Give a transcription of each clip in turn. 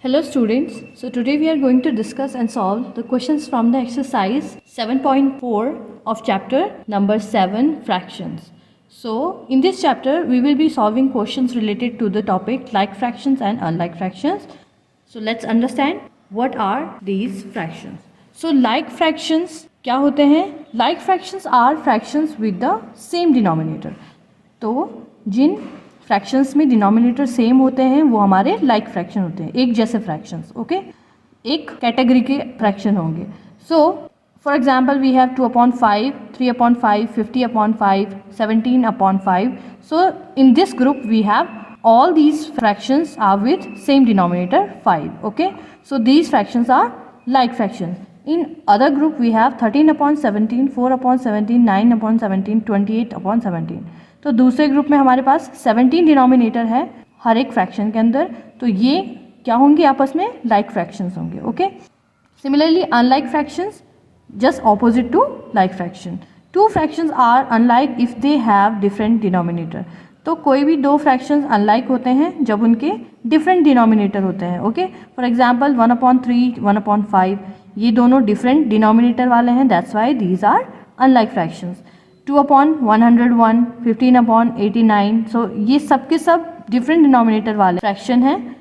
Hello students, so today we are going to discuss and solve the questions from the exercise 7.4 of chapter number 7 fractions. So in this chapter we will be solving questions related to the topic like fractions and unlike fractions. So let's understand what are these fractions. So like fractions क्या होते हैं? Like fractions are fractions with the same denominator. तो जिन fractions में denominator same होते हैं वो हमारे like fraction होते हैं, एक जैसे फ्रैक्शंस. ओके, एक कैटेगरी के फ्रैक्शन होंगे. So for example we have 2/5, 3/5, 50/5, 17/5. So in this group we have all these fractions are with same denominator 5. Okay, so these fractions are like fractions. In other group we have 13/17, 4/17, 9/17, 28/17. तो दूसरे group में हमारे पास 17 denominator है हर एक fraction के अंदर, तो ये क्या होंगे? आपस में लाइक फ्रैक्शंस होंगे. Okay, similarly unlike fractions just opposite to like fraction. Two fractions are unlike if they have different denominator. तो कोई भी दो फ्रैक्शंस अनलाइक होते हैं जब उनके डिफरेंट डिनोमिनेटर होते हैं. ओके, फॉर एग्जांपल 1/3, 1/5, ये दोनों डिफरेंट डिनोमिनेटर वाले हैं, that's why these are unlike fractions. 2/101, 15/89, so ये सब के सब डिफरेंट डिनोमिनेटर वाले फ्रैक्शन हैं,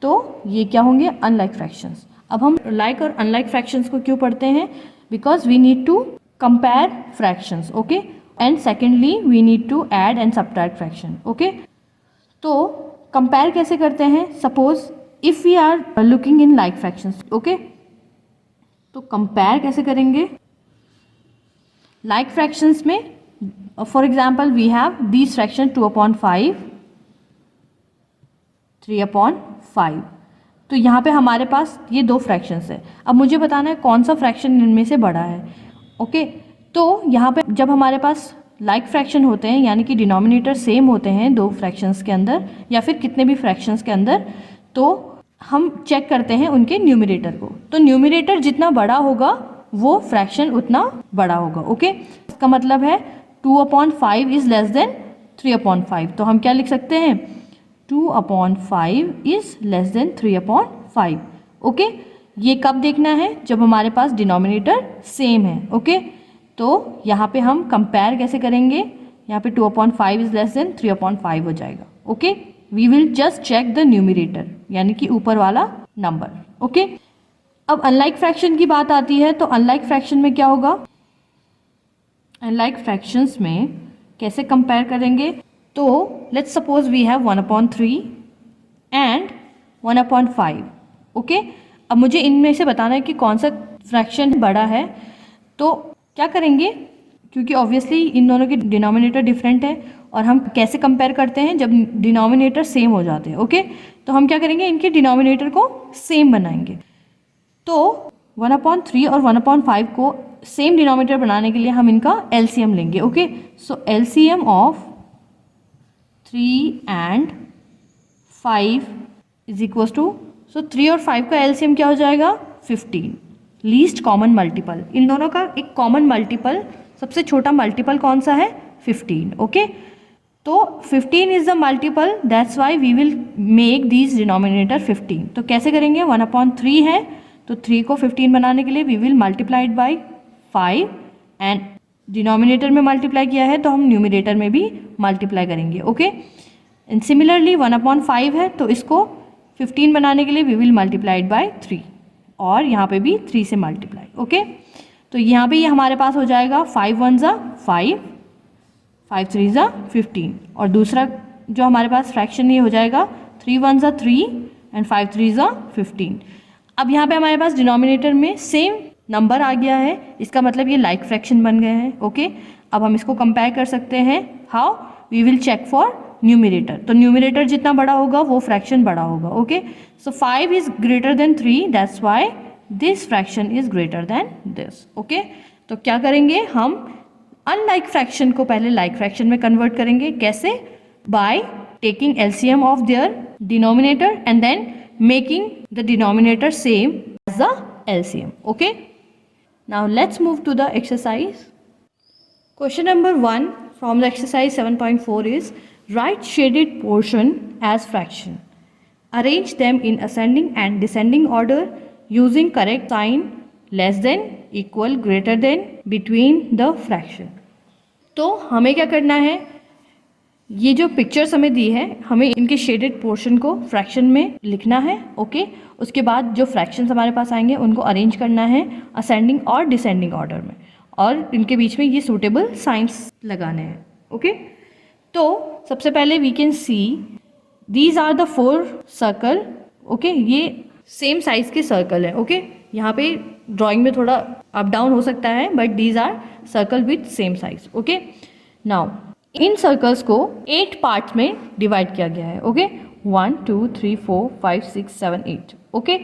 तो ये क्या होंगे? Unlike fractions. अब हम लाइक और अनलाइक फ्रैक्शंस को क्यों पढ़ते हैं? Because we need to compare fractions. Okay, and secondly we need to add and subtract fraction. Okay, तो कंपेयर कैसे करते हैं? Suppose if we are looking in like fractions. Okay, तो कंपेयर कैसे करेंगे? लाइक फ्रैक्शंस में for example we have these fraction 2/5, 3/5. तो यहाँ पे हमारे पास ये दो फ्रैक्शंस है. अब मुझे बताना है कौन सा फ्रैक्शन इनमें से बड़ा है. ओके, तो यहाँ पे जब हमारे पास लाइक फ्रैक्शन होते हैं यानी कि डिनोमिनेटर सेम होते हैं दो फ्रैक्शंस के अंदर या फिर कितने भी फ्रैक्शंस के अंदर, तो हम चेक करते हैं उनके न्यूमरेटर को. तो न्यूमरेटर जितना बड़ा होगा वो फ्रैक्शन उतना बड़ा होगा. ओके, इसका मतलब है 2/5 इज लेस देन 3/5. तो हम क्या लिख सकते हैं? 2/5 इज लेस देन 3/5. ओके, ये कब देखना है? जब हमारे पास डिनोमिनेटर सेम है. ओके, तो यहाँ पे हम कंपेयर कैसे करेंगे? यहाँ पे 2/5 इज लेस देन 3/5 हो जाएगा. Okay, we will just check the numerator यानी कि ऊपर वाला नंबर. ओके, अब अनलाइक फ्रैक्शन की बात आती है, तो अनलाइक फ्रैक्शन में क्या होगा? अनलाइक फ्रैक्शंस में कैसे कंपेयर करेंगे? तो let's suppose we have 1/3 and 1/5. Okay, अब मुझे इनमें से बताना है कि कौन सा फ्रैक्शन बड़ा है. तो क्या करेंगे? क्योंकि ऑब्वियसली इन दोनों के डिनोमिनेटर डिफरेंट है और हम कैसे कंपेयर करते हैं? जब डिनोमिनेटर सेम हो जाते हैं. ओके, तो हम क्या करेंगे? इनके डिनोमिनेटर को सेम बनाएंगे. तो 1/3 और 1/5 को सेम डिनोमिनेटर बनाने के लिए हम इनका एलसीएम लेंगे. Okay, so LCM of 3 and 5 is equals to, so 3 और 5 का एलसीएम क्या हो जाएगा? 15. लीस्ट कॉमन मल्टीपल, इन दोनों का एक कॉमन मल्टीपल, सबसे छोटा मल्टीपल कौन सा है? 15. ओके, तो 15 is the multiple, that's why we will make these denominator 15. तो कैसे करेंगे? 1/3 है तो 3 को 15 बनाने के लिए we will multiplied by 5 and denominator में मल्टीप्लाई किया है तो हम न्यूमरेटर में भी मल्टीप्लाई करेंगे. ओके, एंड सिमिलरली 1/5 है तो इसको 15 बनाने के लिए वी विल मल्टीप्लाइड बाई 3 और यहाँ पे भी 3 से मल्टीप्लाई. ओके, तो यहाँ पे ये हमारे पास हो जाएगा 5 1 ज़ा 5, 5 3 ज़ा 15 और दूसरा जो हमारे पास फ्रैक्शन ये हो जाएगा 3 1 ज़ा 3 एंड 5 3 ज़ा 15. अब यहाँ पे हमारे पास डिनोमिनेटर में सेम नंबर आ गया है, इसका मतलब ये लाइक फ्रैक्शन बन गए हैं. ओके, अब हम इसको कंपेयर कर सकते हैं. How? We will check for numerator. तो न्यूमरेटर जितना बड़ा होगा वो फ्रैक्शन बड़ा होगा. Okay, so 5 is greater than 3, that's why this fraction is greater than this. Okay, तो क्या करेंगे? हम अनलाइक फ्रैक्शन को पहले लाइक फ्रैक्शन में कन्वर्ट करेंगे. कैसे? By taking LCM of their denominator and then making the denominator same as the LCM. Okay, now let's move to the exercise. Question number 1 from the exercise 7.4 is write shaded portion as fraction. Arrange them in ascending and descending order using correct sign less than, equal, greater than, between the fraction. तो हमें क्या करना है, ये जो pictures हमें दी है हमें इनके शेडेड पोर्शन को फ्रैक्शन में लिखना है। ओके, उसके बाद जो फ्रैक्शंस हमारे पास आएंगे उनको अरेंज करना है असेंडिंग और डिसेंडिंग ऑर्डर में, और इनके बीच में ये सूटेबल साइंस लगाने हैं। ओके, तो सबसे पहले we can see these are the 4 circle. Okay, ये सेम साइज के सर्कल है। ओके, यहाँ पे ड्राइंग में थोड़ा अप डाउन हो सकता है, but these are circle with same size. Okay, now इन सर्कल्स को 8 पार्ट्स में डिवाइड किया गया है। ओके, 1 2 3 4 5 6 7 8। ओके,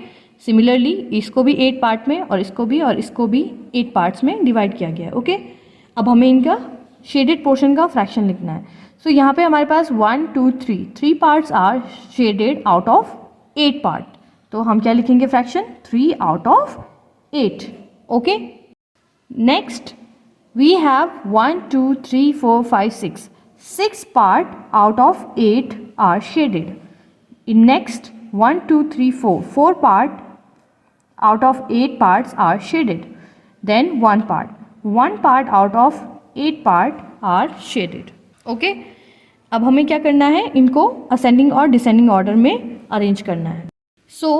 सिमिलरली इसको भी 8 पार्ट में और इसको भी 8 पार्ट्स में डिवाइड किया गया है। ओके, अब हमें इनका शेडेड पोर्शन का फ्रैक्शन लिखना है। सो यहाँ पे हमारे पास 1 2 3 parts are shaded out of 8 part, तो हम क्या लिखेंगे fraction 3 out of 8। Okay, next we have 1 2 3 4 5 6 part out of 8 are shaded. In next 1 2 3 4 part out of 8 parts are shaded. Then 1 part out of 8 part are shaded. Okay, अब हमें क्या करना है, इनको ascending और descending order में arrange करना है. So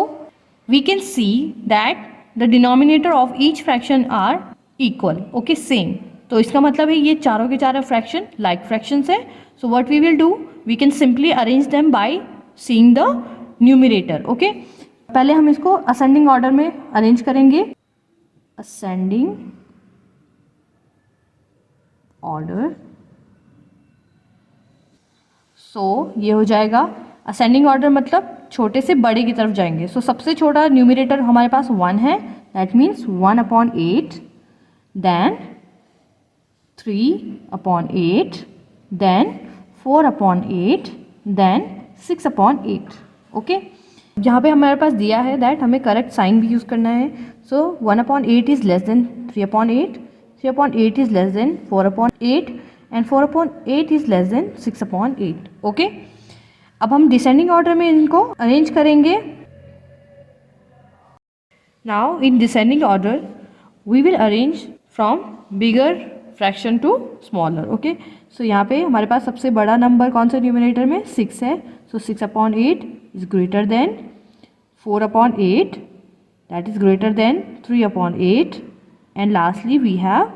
we can see that the denominator of each fraction are equal. Okay, same. तो इसका मतलब है ये चारों के चारों फ्रैक्शन लाइक फ्रैक्शंस है। So what we will do, we can simply arrange them by seeing the numerator. Okay, पहले हम इसको असेंडिंग ऑर्डर में अरेंज करेंगे। असेंडिंग ऑर्डर, सो ये हो जाएगा असेंडिंग ऑर्डर मतलब छोटे से बड़े की तरफ जाएंगे। सो सबसे छोटा न्यूमरेटर हमारे पास 1 है, that means 1/8, then 3/8, then 4/8, then 6/8। Okay, जहाँ पे हमारे पास दिया है दैट हमें करेक्ट साइन भी यूज़ करना है। So 1/8 is less than 3/8, 3/8 is less than 4/8 and 4/8 is less than 6/8। Okay, अब हम डिसेंडिंग ऑर्डर में इनको अरेंज करेंगे। Now in descending order we will arrange from bigger fraction to smaller. Okay, so यहाँ पे हमारे पास सबसे बड़ा नंबर कौन सा न्यूमरेटर में 6 है। So 6/8 is greater than 4/8, that is greater than 3/8 and lastly we have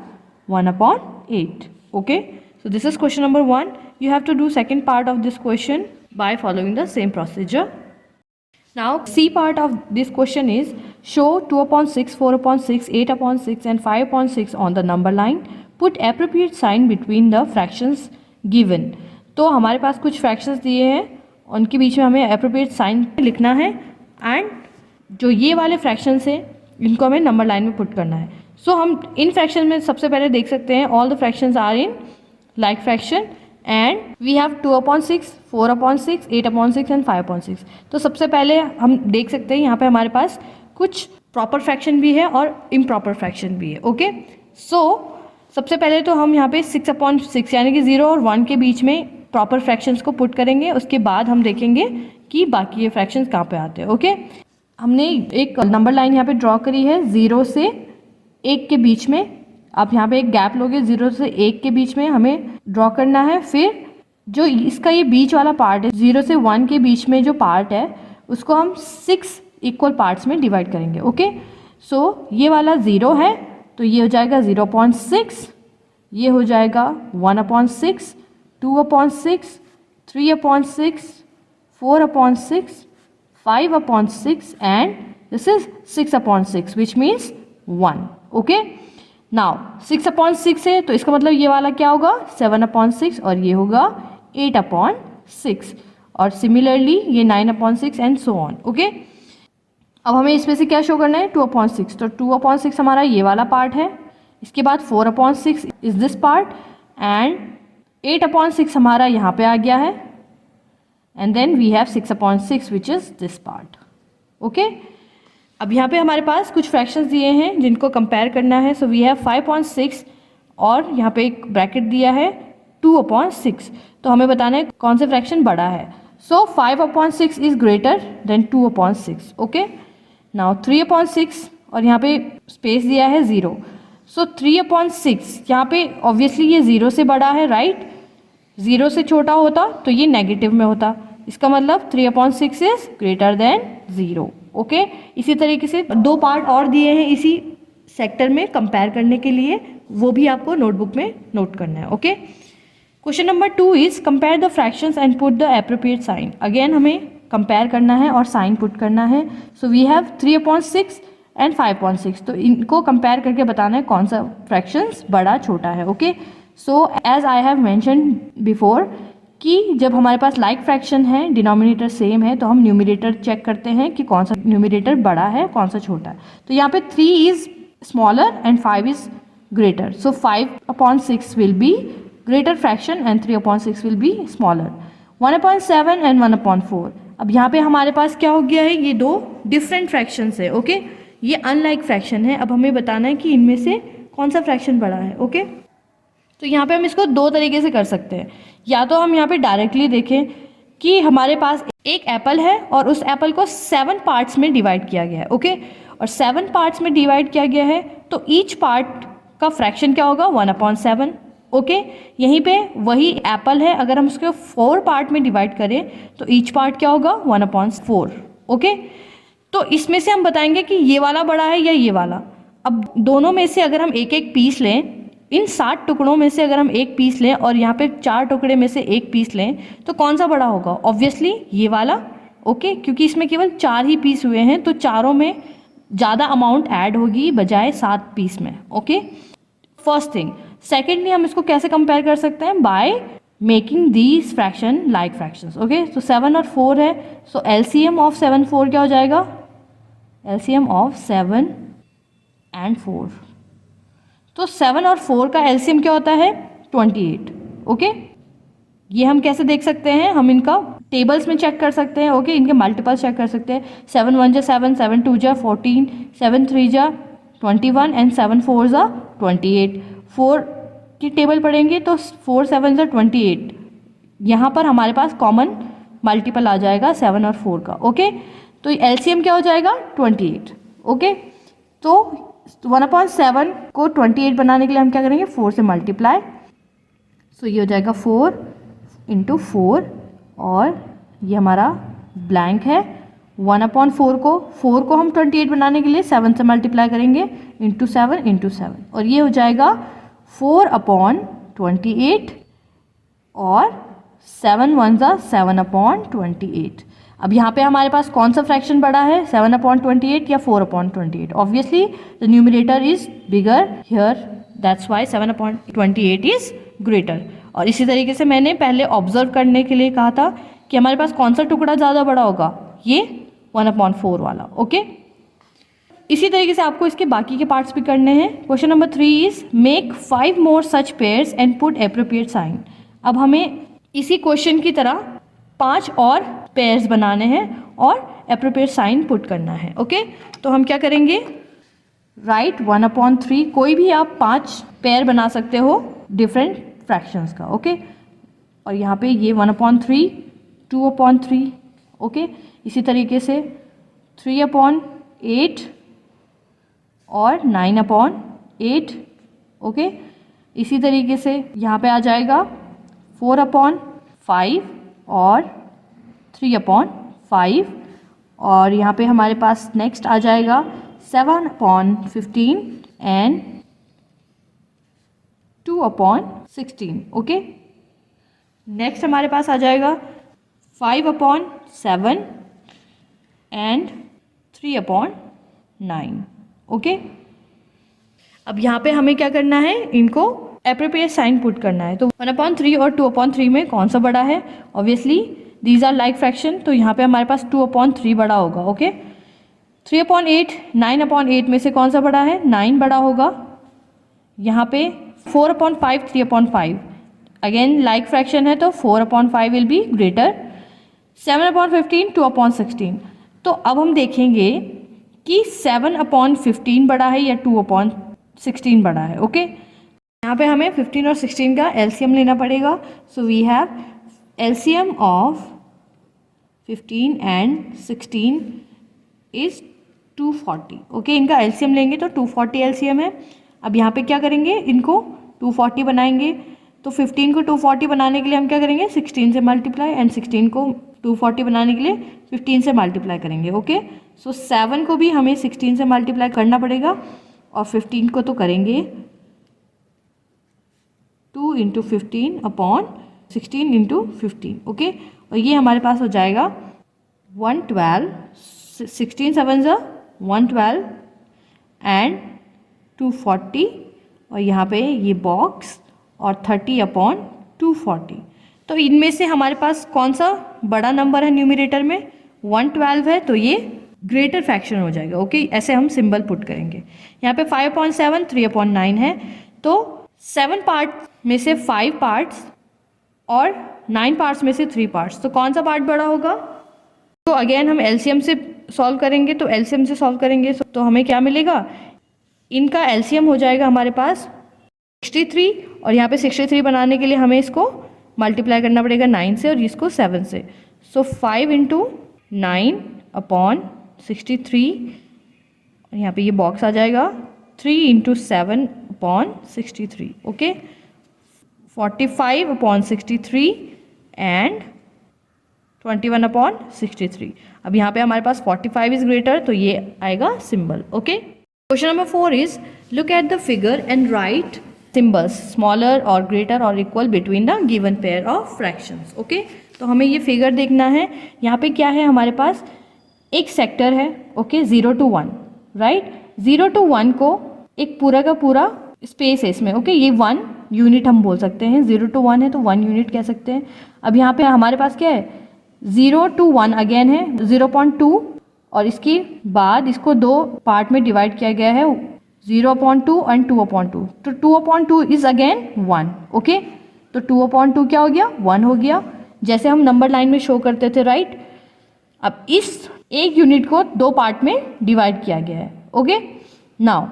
1/8। Okay, so this is question number 1। You have to do second part of this question by following the same procedure. Now C part of this question is show 2/6, 4/6, 8/6 and 5/6 on the number line. Put appropriate sign between the fractions given. तो हमारे पास कुछ fractions दिए हैं, उनके बीच में हमें appropriate sign लिखना है एंड जो ये वाले fractions हैं इनको हमें नंबर लाइन में पुट करना है। सो हम इन फ्रैक्शन में सबसे पहले देख सकते हैं all the fractions are in like fraction and we have 2/6, 4/6, 8/6 and 5/6। तो सबसे पहले हम देख सकते हैं यहाँ पे हमारे पास कुछ प्रॉपर फ्रैक्शन भी है और इम्प्रॉपर फ्रैक्शन भी है। ओके, सो सबसे पहले तो हम यहाँ पे 6/6 यानी कि 0 और 1 के बीच में प्रॉपर फ्रैक्शंस को पुट करेंगे। उसके बाद हम देखेंगे कि बाकी ये फ्रैक्शंस कहाँ पे आते हैं। ओके, हमने एक नंबर लाइन यहाँ पे ड्रॉ करी है 0 से 1 के बीच में। आप यहाँ पे एक गैप लोगे 0 से 1 के बीच में हमें ड्रॉ करना है। फिर जो इसका ये बीच वाला पार्ट है 0 से 1 के बीच में जो पार्ट है उसको हम 6 इक्वल पार्ट्स में डिवाइड करेंगे। ओके, सो ये वाला 0 है तो ये हो जाएगा 0/6, ये हो जाएगा 1/6, 2/6, 3/6, 4/6, 5/6 and this is 6/6 which means 1। Okay, now 6/6 है तो इसका मतलब ये वाला क्या होगा 7/6 और ये होगा 8/6 और सिमिलरली ये 9/6 एंड सो ऑन। ओके, अब हमें इसमें से क्या शो करना है 2/6, तो 2/6 हमारा ये वाला पार्ट है। इसके बाद 4/6 इज दिस पार्ट एंड 8/6 हमारा यहाँ पे आ गया है and then we have 6/6 which is this part. Okay, अब यहाँ पे हमारे पास कुछ फ्रैक्शंस दिए हैं जिनको कंपेयर करना है। सो वी हैव 5/6 और यहाँ पे एक ब्रैकेट दिया है 2/6। तो हमें बताना है कौन से फ्रैक्शन बड़ा है। So 5/6 is greater than 2/6. Okay. Now 3/6 और यहाँ पे स्पेस दिया है 0. सो 3/6 यहाँ पे ऑब्वियसली ये 0 से बड़ा है, राइट. 0 से छोटा होता तो ये नेगेटिव में होता. इसका मतलब 3/6 इज ग्रेटर देन 0. ओके. इसी तरीके से 2 पार्ट और दिए हैं इसी सेक्टर में कंपेयर करने के लिए, वो भी आपको नोटबुक में नोट करना है. Okay. Question number 2 is compare the fractions and put the appropriate sign. Again हमें कंपेयर करना है और साइन पुट करना है. So we have 3/6 and 5/6. तो इनको कंपेयर करके बताना है कौन सा फ्रैक्शंस बड़ा छोटा है. Okay. So as I have mention before कि जब हमारे पास लाइक फ्रैक्शन है, डिनोमिनेटर सेम है, तो हम न्यूमरेटर चेक करते हैं कि कौन सा न्यूमरेटर बड़ा है, कौन सा छोटा है. तो यहाँ पे 3 is smaller and 5 is greater. So 5/6 will be greater fraction and 3/6 will be smaller. 1/7 and 1/4. अब यहाँ पे हमारे पास क्या हो गया है, ये 2 डिफरेंट फ्रैक्शंस है. ओके. ये अनलाइक फ्रैक्शन है. अब हमें बताना है कि इनमें से कौन सा फ्रैक्शन बड़ा है. ओके. तो यहाँ पे हम इसको 2 तरीके से कर सकते हैं. या तो हम यहाँ पे डायरेक्टली देखें कि हमारे पास एक एप्पल है और उस एप्पल को 7 पार्ट्स में डिवाइड किया गया है. ओके. और 7 पार्ट्स में डिवाइड किया गया है तो ईच पार्ट का फ्रैक्शन क्या होगा, 1/7. ओके. यहीं पे वही एप्पल है, अगर हम उसको 4 पार्ट में डिवाइड करें तो ईच पार्ट क्या होगा, 1/4. ओके. तो इसमें से हम बताएंगे कि ये वाला बड़ा है या ये वाला. अब दोनों में से अगर हम एक एक पीस लें, इन 7 टुकड़ों में से अगर हम एक पीस लें और यहाँ पे 4 टुकड़े में से एक पीस लें तो कौन सा बड़ा होगा, ऑब्वियसली ये वाला. ओके. क्योंकि इसमें केवल 4 ही पीस हुए हैं तो चारों में ज़्यादा अमाउंट ऐड होगी बजाय 7 पीस में. ओके. First thing. सेकेंडली हम इसको कैसे कंपेयर कर सकते हैं, by making these fraction like fractions. Okay. तो 7 और 4 है. सो एलसीएम ऑफ 7 4 क्या हो जाएगा, एलसीएम ऑफ 7 एंड 4. तो 7 और 4 का एलसीएम क्या होता है, 28. ओके. ये हम कैसे देख सकते हैं, हम इनका टेबल्स में चेक कर सकते हैं. ओके. इनके मल्टीपल्स चेक कर सकते हैं. 7 1 जा 7, 7 2 जा 14, 7 3 जा 21 एंड 7 4 जा 28. 4 की टेबल पढ़ेंगे तो 4 7 जा 28. यहाँ पर हमारे पास कॉमन मल्टीपल आ जाएगा 7 और 4 का. ओके. तो एलसीएम क्या हो जाएगा, 28. ओके. तो 1/7 को 28 बनाने के लिए हम क्या करेंगे, 4 से मल्टीप्लाई. सो ये हो जाएगा 4 × 4 और ये हमारा ब्लैंक है. 4 को हम 28 बनाने के लिए 7 से मल्टीप्लाई करेंगे, × 7 × 7 और ये हो जाएगा 4/28 और 7 1 जा 7/28. अब यहाँ पे हमारे पास कौन सा फ्रैक्शन बड़ा है, 7/28 या 4/28. Obviously the numerator is bigger here, that's why 7/28 is greater. और इसी तरीके से मैंने पहले ऑब्जर्व करने के लिए कहा था कि हमारे पास कौन सा टुकड़ा ज़्यादा बड़ा होगा, ये 1/4 वाला. ओके. इसी तरीके से आपको इसके बाकी के पार्ट्स भी करने हैं. Question number 3 is make 5 more such pairs and put appropriate sign. अब हमें इसी क्वेश्चन की तरह 5 और पेयर्स बनाने हैं और एप्रोप्रिएट साइन पुट करना है. ओके. तो हम क्या करेंगे, राइट 1/3. कोई भी आप 5 पेयर बना सकते हो डिफरेंट फ्रैक्शंस का. ओके. और यहाँ पे ये 1/3, 2/3. ओके. इसी तरीके से 3/8 और 9/8. ओके. इसी तरीके से यहाँ पे आ जाएगा 4/5 और 3/5 और यहाँ पे हमारे पास नेक्स्ट आ जाएगा 7/15 एंड 2/16. ओके. नेक्स्ट हमारे पास आ जाएगा 5/7 एंड 3/9. ओके. अब यहाँ पे हमें क्या करना है, इनको एप्रोप्रिएट साइन पुट करना है. तो 1/3 और 2/3 में कौन सा बड़ा है, obviously these are like fraction, तो यहाँ पे हमारे पास 2/3 बड़ा होगा. ओके. 3/8 9/8 में से कौन सा बड़ा है, 9 बड़ा होगा. यहाँ पे 4/5 3/5 अगेन लाइक फ्रैक्शन है तो 4/5 विल बी ग्रेटर. 7/15 2/16. तो अब हम देखेंगे कि 7/15 बड़ा है या 2/16 बड़ा है. ओके. यहाँ पे हमें 15 और 16 का एलसीएम लेना पड़ेगा. So we have LCM of 15 and 16 is 240। Okay, इनका एलसीएम लेंगे तो 240 एलसीएम है। अब यहाँ पे क्या करेंगे, इनको 240 बनाएंगे। तो 15 को 240 बनाने के लिए हम क्या करेंगे, 16 से मल्टीप्लाई, एंड 16 को 240 बनाने के लिए 15 से मल्टीप्लाई करेंगे। ओके, सो 7 को भी हमें 16 से मल्टीप्लाई करना पड़ेगा, और 15 को तो करेंगे 2 इंटू 15 अपॉन 16 इंटू 15। ओके, और ये हमारे पास हो जाएगा 112, 16 7 ज़ा 112 एंड 240, और यहाँ पे ये बॉक्स और 30 अपॉन 240। तो इनमें से हमारे पास कौन सा बड़ा नंबर है न्यूमरेटर में, 112 है, तो ये ग्रेटर फ्रैक्शन हो जाएगा। ओके, ऐसे हम सिंबल पुट करेंगे। यहाँ पे 5/7 3/9 है, तो 7 पार्ट में से 5 पार्ट्स और 9 पार्ट्स में से 3 पार्ट्स, तो कौन सा पार्ट बड़ा होगा। तो अगेन हम एलसीएम से सॉल्व करेंगे, तो एलसीएम से सॉल्व करेंगे तो हमें क्या मिलेगा, इनका एलसीएम हो जाएगा हमारे पास 63, और यहाँ पे 63 बनाने के लिए हमें इसको मल्टीप्लाई करना पड़ेगा 9 से और इसको 7 से। सो 5 इंटू 9 अपॉन 63, और यहाँ पे ये बॉक्स आ जाएगा 3 into 7 upon 63। Okay, 45 upon 63 and 21 upon 63। अब यहाँ पे हमारे पास 45 इज ग्रेटर, तो ये आएगा symbol. Okay, question number 4 is look at the figure and right symbols smaller और ग्रेटर और equal between the given pair of fractions. Okay, तो हमें ये फिगर देखना है। यहाँ पे क्या है, हमारे पास एक सेक्टर है। Okay, 0 to 1, right. 0 to 1 को एक पूरा का पूरा स्पेस है इसमें। ओके, ये 1 यूनिट हम बोल सकते हैं, 0 to 1 है तो 1 यूनिट कह सकते हैं। अब यहाँ पे हमारे पास क्या है, 0 to 1 अगेन है 0.2, और इसके बाद इसको दो पार्ट में डिवाइड किया गया है, 0.2 एंड 2/2। तो 2/2 इज अगेन 1। ओके, तो 2/2 क्या हो गया, 1 हो गया, जैसे हम नंबर लाइन में शो करते थे, राइट। अब इस एक यूनिट को दो पार्ट में डिवाइड किया गया है। Okay, now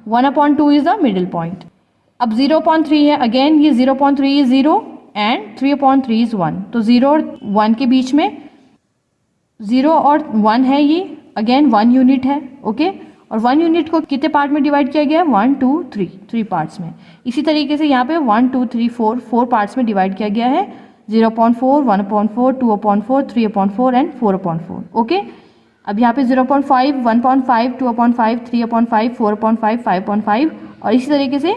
1/2 is the middle point. अब 0.3 है, अगेन ये 0.3 इज 0 एंड 3/3 इज 1। तो 0 और 1 के बीच में 0 और 1 है, ये अगेन 1 यूनिट है। ओके, और 1 यूनिट को कितने पार्ट में डिवाइड किया गया है, 1 2 3, 3 पार्ट्स में। इसी तरीके से यहाँ पे 1 2 3 4, 4 पार्ट्स में डिवाइड किया गया है, 0.4 1/4 2/4 3/4 एंड 4/4। ओके, अब यहाँ पे 0.5 1.5 2/5 3/5 4/5 5/5, और इसी तरीके से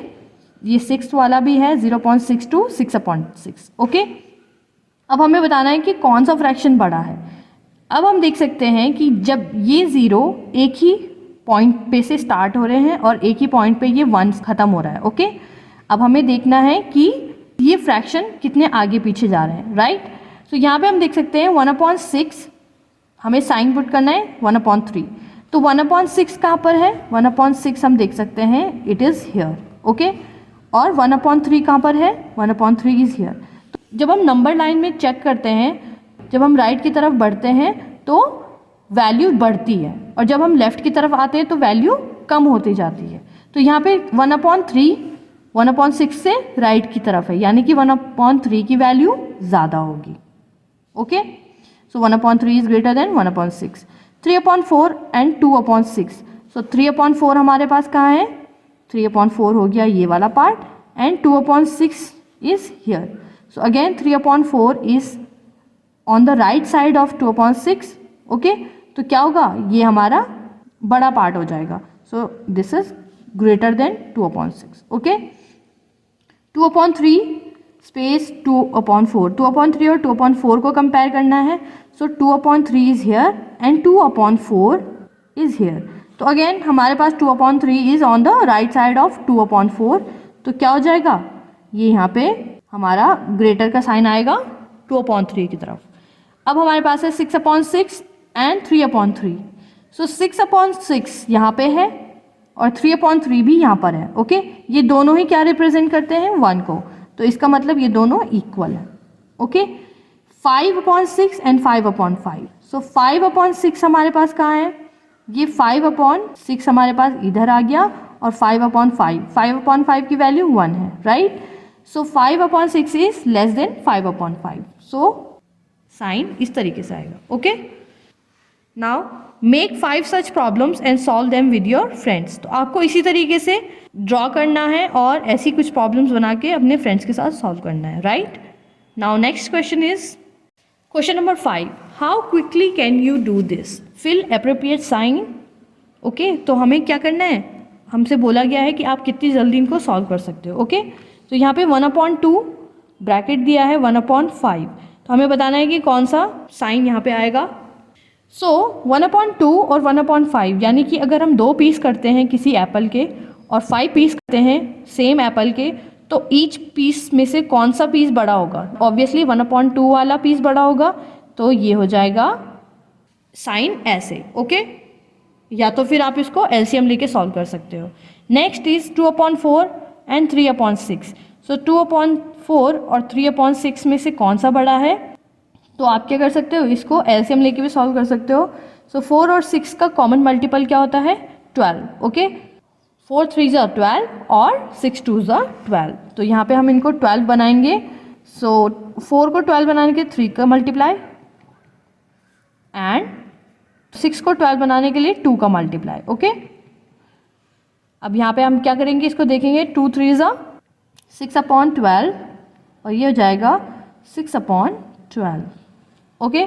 ये 6 वाला भी है 0.6 to 6/6। ओके, अब हमें बताना है कि कौन सा फ्रैक्शन बड़ा है। अब हम देख सकते हैं कि जब ये 0 एक ही पॉइंट पे से स्टार्ट हो रहे हैं और एक ही पॉइंट पे ये 1 खत्म हो रहा है। ओके, अब हमें देखना है कि ये फ्रैक्शन कितने आगे पीछे जा रहे हैं, राइट। तो यहाँ पे हम देख सकते हैं 1/6, हमें साइन पुट करना है 1/3। तो 1/6 कहाँ पर है, 1/6 हम देख सकते हैं इट इज़ हियर। ओके, और 1/3 कहाँ पर है, 1/3 इज़ हियर। तो जब हम नंबर लाइन में चेक करते हैं, जब हम राइट की तरफ बढ़ते हैं तो वैल्यू बढ़ती है, और जब हम लेफ़्ट की तरफ आते हैं तो वैल्यू कम होती जाती है। तो यहाँ पे 1/3 1/6 से राइट की तरफ है, यानी कि 1/3 की वैल्यू ज़्यादा होगी। Okay, so 1/3 is greater then 1/6। 3/4 and 2/6। सो 3/4 हमारे पास कहाँ है, 3/4 हो गया ये वाला part, and 2/6 is here. So again 3/4 is on the right side of 2/6। Okay, तो क्या होगा, ये हमारा बड़ा पार्ट हो जाएगा। सो this is greater then 2/6। Okay, 2/3 space 2/4, 2/3 और 2/4 को कंपेयर करना है। सो 2/3 is here and 2/4 is here. तो अगेन हमारे पास 2/3 is on the right side of 2/4, तो क्या हो जाएगा, ये यहाँ पे हमारा ग्रेटर का साइन आएगा 2/3 की तरफ। अब हमारे पास है 6/6 एंड 3/3। सो 6/6 यहाँ पे है और 3/3 भी यहाँ पर है। ओके, ये दोनों ही क्या रिप्रेजेंट करते हैं, 1 को, तो इसका मतलब ये दोनों इक्वल है। Okay, 5/6 and 5/5। सो 5/6 हमारे पास कहाँ है, ये 5/6 हमारे पास इधर आ गया, और 5/5, 5/5 की वैल्यू 1 है, right. So 5/6 is less than 5/5। So sine इस तरीके से आएगा। Okay, now make 5 such problems and solve them with your friends. तो आपको इसी तरीके से ड्रॉ करना है और ऐसी कुछ प्रॉब्लम्स बना के अपने फ्रेंड्स के साथ सॉल्व करना है, right. Now next question is question number 5, how quickly can you do this, fill appropriate sign. Okay, तो हमें क्या करना है, हमसे बोला गया है कि आप कितनी जल्दी इनको सॉल्व कर सकते हो। ओके, तो यहाँ पे 1/2 ब्रैकेट दिया है 1/5, तो हमें बताना है कि कौन सा साइन यहाँ पे आएगा। सो 1/2 और 1/5 यानी कि अगर हम 2 पीस करते हैं किसी एप्पल के और 5 पीस करते हैं सेम एप्पल के, तो ईच पीस में से कौन सा पीस बड़ा होगा, ऑब्वियसली 1/2 वाला पीस बड़ा होगा, तो ये हो जाएगा साइन ऐसे। ओके, या तो फिर आप इसको एलसीएम लेके सॉल्व कर सकते हो। Next is 2/4 and 3/6। सो 2/4 और 3/6 में से कौन सा बड़ा है, तो आप क्या कर सकते हो, इसको एलसीएम लेके भी सॉल्व कर सकते हो। सो 4 और 6 का कॉमन मल्टीपल क्या होता है, 12। ओके, 4 3 ज़ा 12 और 6 2 ज़ा 12, तो यहाँ पे हम इनको 12 बनाएंगे। सो 4 को 12 बनाने के 3 का मल्टीप्लाई एंड 6 को 12 बनाने के लिए 2 का मल्टीप्लाई। ओके, अब यहाँ पे हम क्या करेंगे, इसको देखेंगे, 2 3 ज़ा 6/12 और ये हो जाएगा 6/12। ओके,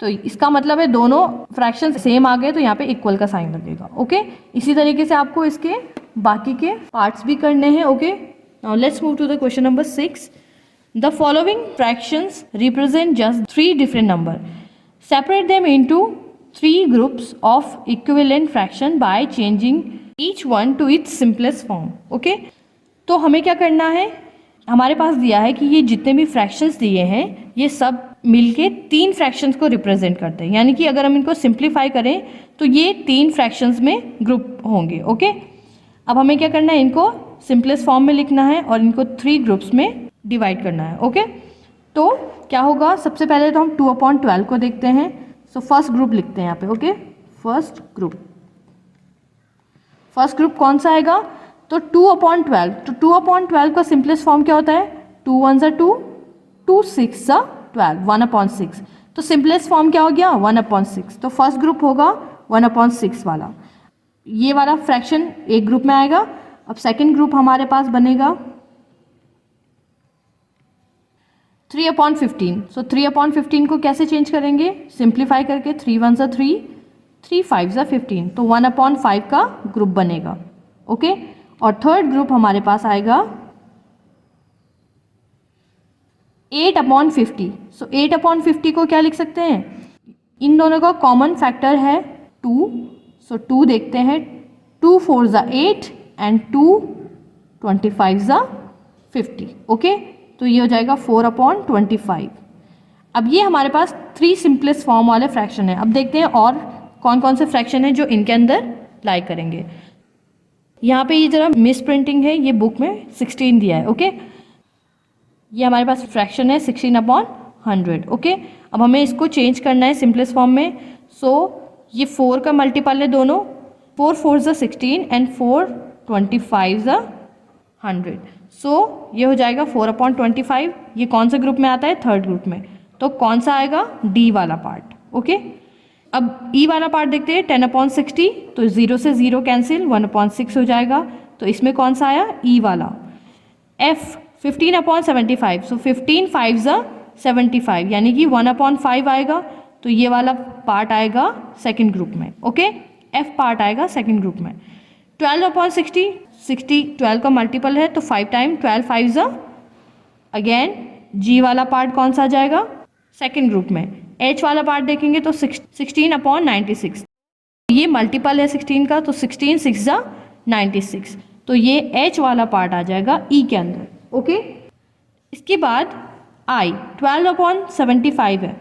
तो इसका मतलब है दोनों फ्रैक्शन सेम आ गए, तो यहाँ पे इक्वल का साइन लगेगा। ओके, इसी तरीके से आपको इसके बाकी के पार्ट्स भी करने हैं। Okay, now let's move to the question number 6। The following fractions represent just 3 different number, separate them into 3 groups of equivalent fraction by changing each one to its simplest form. Okay, तो हमें क्या करना है, हमारे पास दिया है कि ये जितने भी फ्रैक्शंस दिए हैं ये सब मिलके 3 फ्रैक्शंस को रिप्रेजेंट करते हैं, यानी कि अगर हम इनको सिंप्लीफाई करें तो ये 3 फ्रैक्शंस में ग्रुप होंगे। ओके, अब हमें क्या करना है, इनको सिंपलेस्ट फॉर्म में लिखना है और इनको 3 ग्रुप्स में डिवाइड करना है। ओके, तो क्या होगा, सबसे पहले तो हम 2/12 को देखते हैं। सो फर्स्ट ग्रुप लिखते हैं यहाँ पे। ओके, फर्स्ट ग्रुप कौन सा आएगा, तो 2/12। तो 2/12 का सिंपलेस्ट फॉर्म क्या होता है, 2 1 ज़ा 2, 2 6 ज़ा 12, 1/6। तो सिंपलेस्ट फॉर्म क्या हो गया, 1/6। तो फर्स्ट ग्रुप होगा 1/6 वाला, ये वाला फ्रैक्शन एक ग्रुप में आएगा। अब सेकंड ग्रुप हमारे पास बनेगा 3/15। सो 3/15 को कैसे चेंज करेंगे, सिंप्लीफाई करके, 3 1 ज़ा 3, 3 5 ज़ा 15, तो 1/5 का ग्रुप बनेगा। ओके, और थर्ड ग्रुप हमारे पास आएगा 8/50। सो 8/50 को क्या लिख सकते हैं, इन दोनों का कॉमन फैक्टर है 2। सो 2 देखते हैं, 2 4 ज़ा 8 एंड 2 25 ज़ा 50। ओके, तो ये हो जाएगा 4/25। अब ये हमारे पास 3 सिंपलेस्ट फॉर्म वाले फ्रैक्शन है। अब देखते हैं और कौन कौन से फ्रैक्शन है जो इनके अंदर लाई करेंगे। यहाँ पे ये जरा मिस प्रिंटिंग है, ये बुक में 16 दिया है। ओके, ये हमारे पास फ्रैक्शन है 16/100। ओके, अब हमें इसको चेंज करना है सिंपलेस्ट फॉर्म में। सो ये 4 का मल्टीपल है दोनों, 4 4 ज़ा 16 एंड 4 25 ज़ा 100। सो ये हो जाएगा 4/25। ये कौन से ग्रुप में आता है, थर्ड ग्रुप में, तो कौन सा आएगा, डी वाला पार्ट। ओके, अब ई वाला पार्ट देखते हैं, 10/60, तो 0 से 0 कैंसिल, 1/6 हो जाएगा, तो इसमें कौन सा आया, ई वाला। एफ 15/75, सो 15 5 ज़ा 75, यानी कि 1/5 आएगा, तो ये वाला पार्ट आएगा सेकंड ग्रुप में। ओके, एफ पार्ट आएगा सेकंड ग्रुप में। 12/60, 60 12 का मल्टीपल है, तो 5 टाइम 12 5 ज़ा, अगेन जी वाला पार्ट कौन सा आ जाएगा, सेकंड ग्रुप में। एच वाला पार्ट देखेंगे तो 16/96, ये मल्टीपल है 16 का, तो 16 6 ज़ा 96, तो ये एच वाला पार्ट आ जाएगा ई के अंदर। ओके, इसके बाद आई 12/75 है,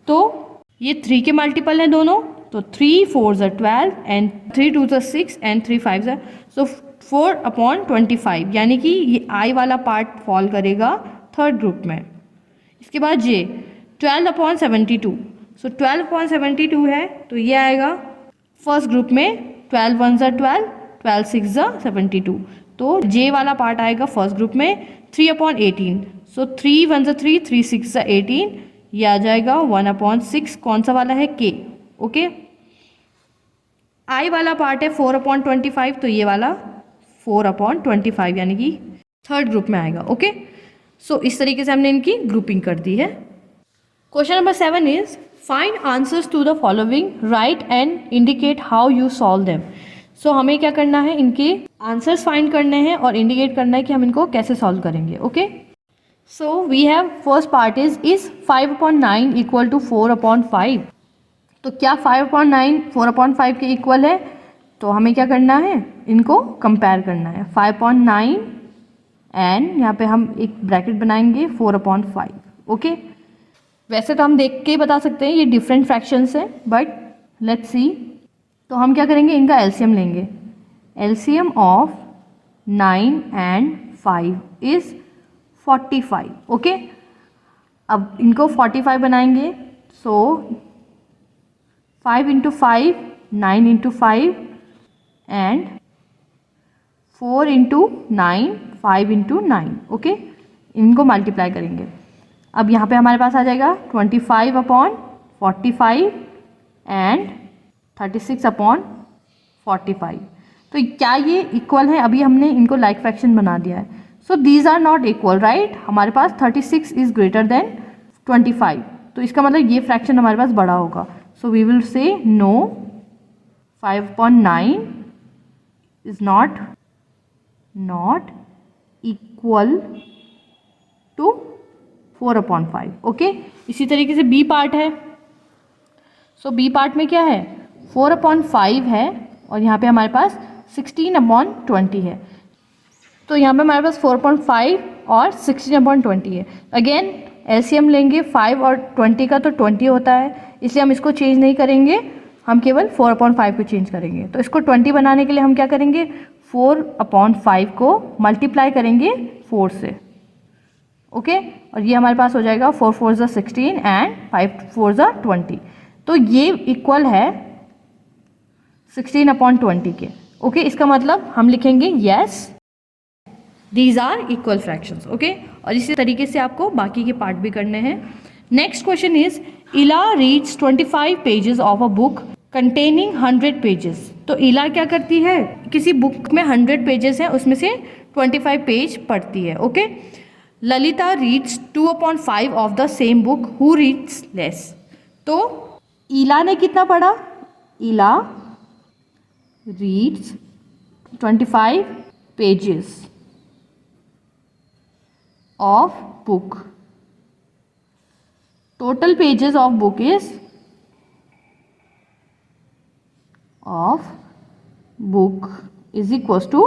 तो ये 3 के मल्टीपल है दोनों, तो 3 4 ज़ा 12 एंड 3 2 ज़ा 6 एंड 3 5 ज़ा, सो 4/25, यानी कि ये आई वाला पार्ट फॉल करेगा थर्ड ग्रुप में। इसके बाद जे 12/72, सो 12/72 है, तो ये आएगा फर्स्ट ग्रुप में। 12 1 ज़ा 12, 12 6 ज़ा 72, तो जे वाला पार्ट आएगा फर्स्ट ग्रुप में। 3/18, सो 3 1 ज़ा 3, 3 6 ज़ा 18, ये आ जाएगा 1/6, कौन सा वाला है k, ओके। i वाला पार्ट है 4/25, तो ये वाला 4/25 यानी कि थर्ड ग्रुप में आएगा, ओके। सो इस तरीके से हमने इनकी ग्रुपिंग कर दी है। Question number 7 is find answers to the following, write and indicate how you solve them. So हमें क्या करना है, इनके आंसर्स फाइंड करने हैं और इंडिकेट करना है कि हम इनको कैसे सॉल्व करेंगे, okay. So we have first part is 5/9 equal to 4/5। तो क्या 5/9 4/5 के इक्वल है? तो हमें क्या करना है, इनको कंपेयर करना है। 5/9 एंड यहाँ पे हम एक ब्रैकेट बनाएंगे 4/5, ओके। वैसे तो हम देख के ही बता सकते हैं ये डिफरेंट फ्रैक्शंस हैं, बट लेट्स सी। तो हम क्या करेंगे, इनका एलसीएम लेंगे। LCM of 9 and 5 is 45, okay. अब इनको 45 बनाएंगे। सो 5 × 5 9 × 5 एंड 4 × 9 5 × 9, ओके। इनको मल्टीप्लाई करेंगे। अब यहाँ पे हमारे पास आ जाएगा 25/45 एंड 36/45। तो क्या ये इक्वल है? अभी हमने इनको लाइक फ्रैक्शन बना दिया है। So these are not equal, right. हमारे पास 36 इज ग्रेटर देन 25, तो इसका मतलब ये फ्रैक्शन हमारे पास बड़ा होगा। So we will say no, 5/9 is not equal to 4/5, okay. इसी तरीके से बी पार्ट है। सो बी पार्ट में क्या है, 4/5 है और यहाँ पे हमारे पास 16/20 है। तो यहाँ पे हमारे पास 4/5 और 16/20 है। अगेन एलसीएम लेंगे 5 और 20 का, तो 20 होता है, इसलिए हम इसको चेंज नहीं करेंगे, हम केवल 4/5 को चेंज करेंगे। तो इसको 20 बनाने के लिए हम क्या करेंगे, 4/5 को मल्टीप्लाई करेंगे 4 से, ओके। और ये हमारे पास हो जाएगा 4 × 4 = 16 एंड 5 × 4 = 20। तो ये इक्वल है 16/20 के, ओके। इसका मतलब हम लिखेंगे yes these are equal fractions, okay. और इसी तरीके से आपको बाकी के पार्ट भी करने हैं। नेक्स्ट क्वेश्चन इज इला reads 25 pages of a book containing 100 pages. तो इला क्या करती है, किसी बुक में 100 पेजेस हैं, उसमें से 25 पेज पढ़ती है, okay. Lalita reads 2/5 of the same book, who reads less. तो इला ने कितना पढ़ा, इला reads 25 pages of book. Total pages of book is equals to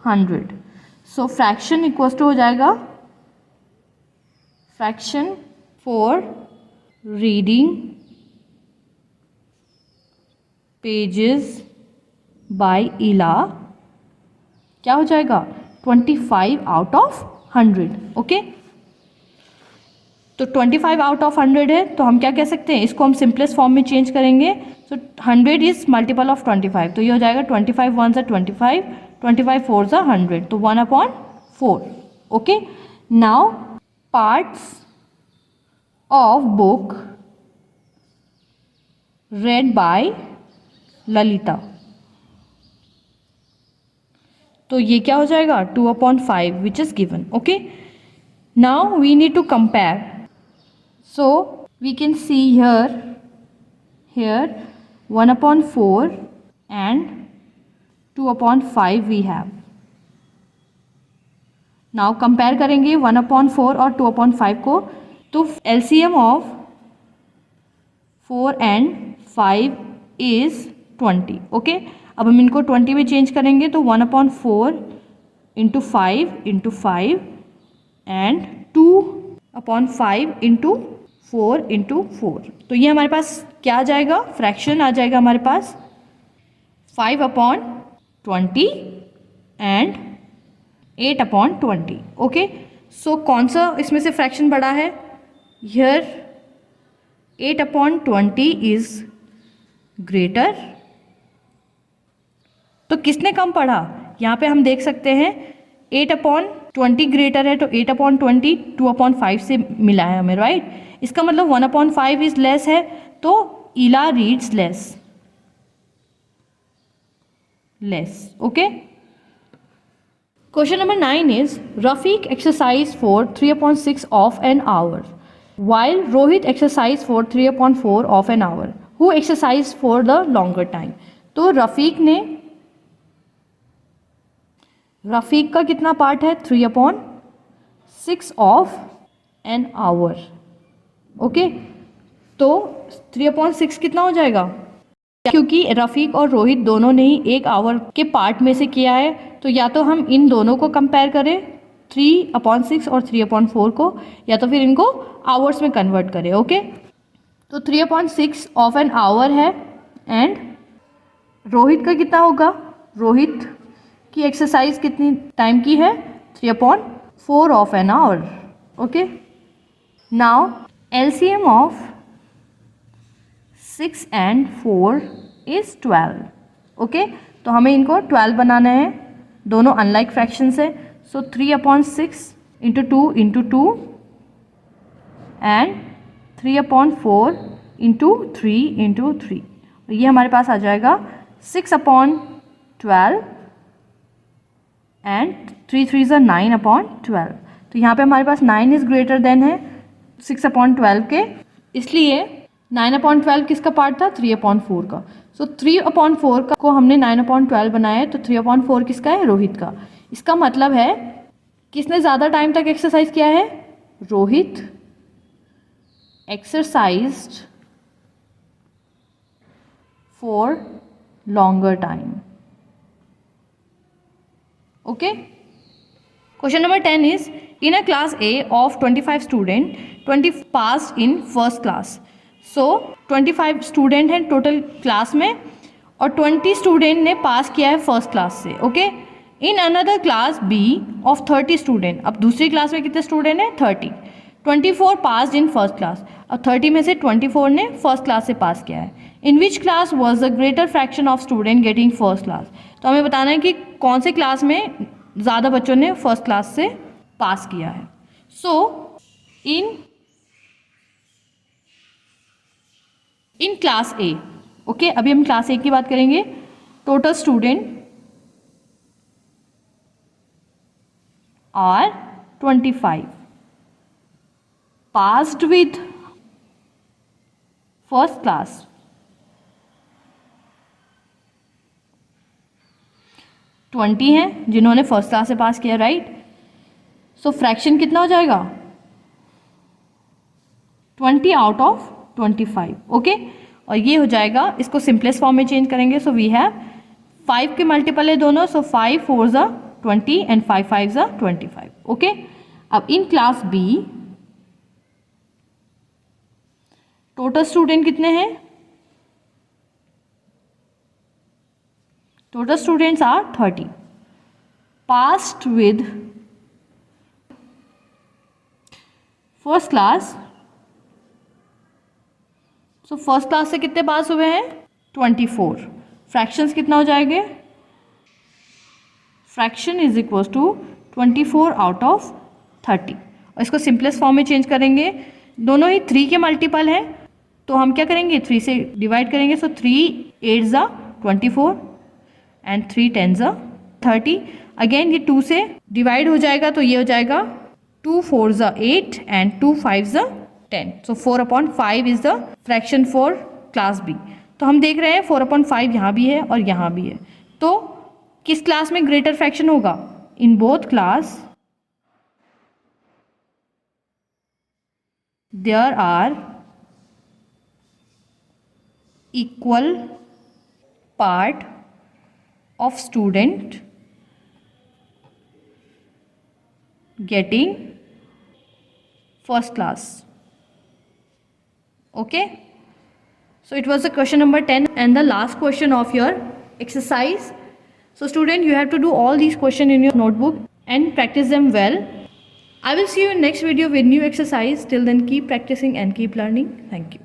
100. So fraction equals to हो जाएगा fraction for reading pages by Ila क्या हो जाएगा, 25/100, ओके। तो 25/100 है, तो हम क्या कह सकते हैं, इसको हम सिंपलेस्ट फॉर्म में चेंज करेंगे। सो 100 इज मल्टीपल ऑफ 25, तो ये हो जाएगा 25 × 1 = 25, 25 × 4 = 100, तो 1/4, okay. Now parts of book read by Lalita. तो ये क्या हो जाएगा, 2/5 विच इज गिवन, okay. Now we need to compare. So we can see here 1/4 and 2/5 we have. Now compare करेंगे 1/4 और 2/5 को। तो LCM of 4 and 5 is 20, okay. अब हम इनको 20 में चेंज करेंगे, तो 1/4 × 5 × 5 एंड 2/5 × 4 × 4। तो ये हमारे पास क्या आ जाएगा, फ्रैक्शन आ जाएगा हमारे पास 5/20 एंड 8/20, ओके। सो कौन सा इसमें से फ्रैक्शन बड़ा है, हियर 8/20 इज ग्रेटर। तो किसने कम पढ़ा, यहाँ पे हम देख सकते हैं 8/20 ग्रेटर है, तो 8/20 2/5 से मिला है हमें, राइट। इसका मतलब 1/5 इज लेस है, तो Ila reads less. Okay. Question number 9 is Rafiq exercised for 3/6 of an hour, while Rohit exercised for 3/4 of an hour. Who exercised for the longer time? तो रफ़ीक का कितना पार्ट है? 3/6 ऑफ एन आवर। ओके, तो 3/6 कितना हो जाएगा? क्योंकि रफ़ीक और रोहित दोनों ने ही 1 आवर के पार्ट में से किया है, तो या तो हम इन दोनों को कंपेयर करें 3/6 और 3/4 को, या तो फिर इनको आवर्स में कन्वर्ट करें। ओके, तो 3/6 ऑफ एन आवर है, एंड रोहित का कितना होगा? रोहित की एक्सरसाइज कितनी टाइम की है? 3/4 of an hour. Okay, now LCM of 6 and 4 is 12। Okay, तो हमें इनको 12 बनाना है, दोनों अनलाइक फ्रैक्शंस है। सो 3/6 into 2 into 2 and 3/4 into 3 into 3, ये हमारे पास आ जाएगा 6/12 एंड 3 3 ज़ा 9/12। तो यहाँ पे हमारे पास 9 इज़ ग्रेटर देन है 6/12 के, इसलिए 9/12 किसका पार्ट था? 3/4 का। सो 3/4 का को हमने 9/12 बनाया है, तो 3/4 किसका है? रोहित का। इसका मतलब है किसने ज़्यादा टाइम तक एक्सरसाइज किया है? Rohit exercised for longer time. Okay, question number 10 is in a class A of 25 student, 20 passed in first class। So 25 student हैं टोटल क्लास में, और 20 स्टूडेंट ने पास किया है फर्स्ट क्लास से। Okay, in another class B of 30 student, अब दूसरी class में कितने स्टूडेंट हैं? 30। 24 पास इन फर्स्ट क्लास, अब 30 में से 24 ने फर्स्ट क्लास से पास किया है। In which class was the greater fraction of student getting first class? तो हमें बताना है कि कौन से क्लास में ज़्यादा बच्चों ने फर्स्ट क्लास से पास किया है। So in class A, okay, अभी हम क्लास A की बात करेंगे। Total student are 25, passed with first class 20 हैं जिन्होंने फर्स्ट क्लास से पास किया, राइट। सो फ्रैक्शन कितना हो जाएगा? 20 आउट ऑफ 25। ओके, और ये हो जाएगा, इसको सिंपलेस्ट फॉर्म में चेंज करेंगे। सो वी हैव 5 के मल्टीपल है दोनों, सो 5 4 ज़ा 20 एंड 5 5 ज़ा 25। ओके, अब in class B total student कितने हैं? Total students are 30, passed with first class. So first class से कितने पास हुए हैं? 24। फ्रैक्शंस कितना हो जाएंगे? Fraction is equal to 24 out of 30, और इसको सिंपलेस्ट फॉर्म में चेंज करेंगे। दोनों ही 3 के मल्टीपल हैं, तो हम क्या करेंगे? 3 से डिवाइड करेंगे। सो 3 8 ज़ा 24 एंड 3 10 ज़ा 30। अगेन ये 2 से डिवाइड हो जाएगा, तो ये हो जाएगा 2 4 ज़ा 8 एंड 2 5 ज़ा 10। सो 4/5 is the fraction for class B। तो हम देख रहे हैं 4/5 यहाँ भी है और यहाँ भी है, तो किस क्लास में ग्रेटर फ्रैक्शन होगा? In both class there are equal part of student getting first class. Okay, so it was the question number 10 and the last question of your exercise. So student, you have to do all these questions in your notebook and practice them well. I will see you in next video with new exercise. Till then, keep practicing and keep learning. Thank you.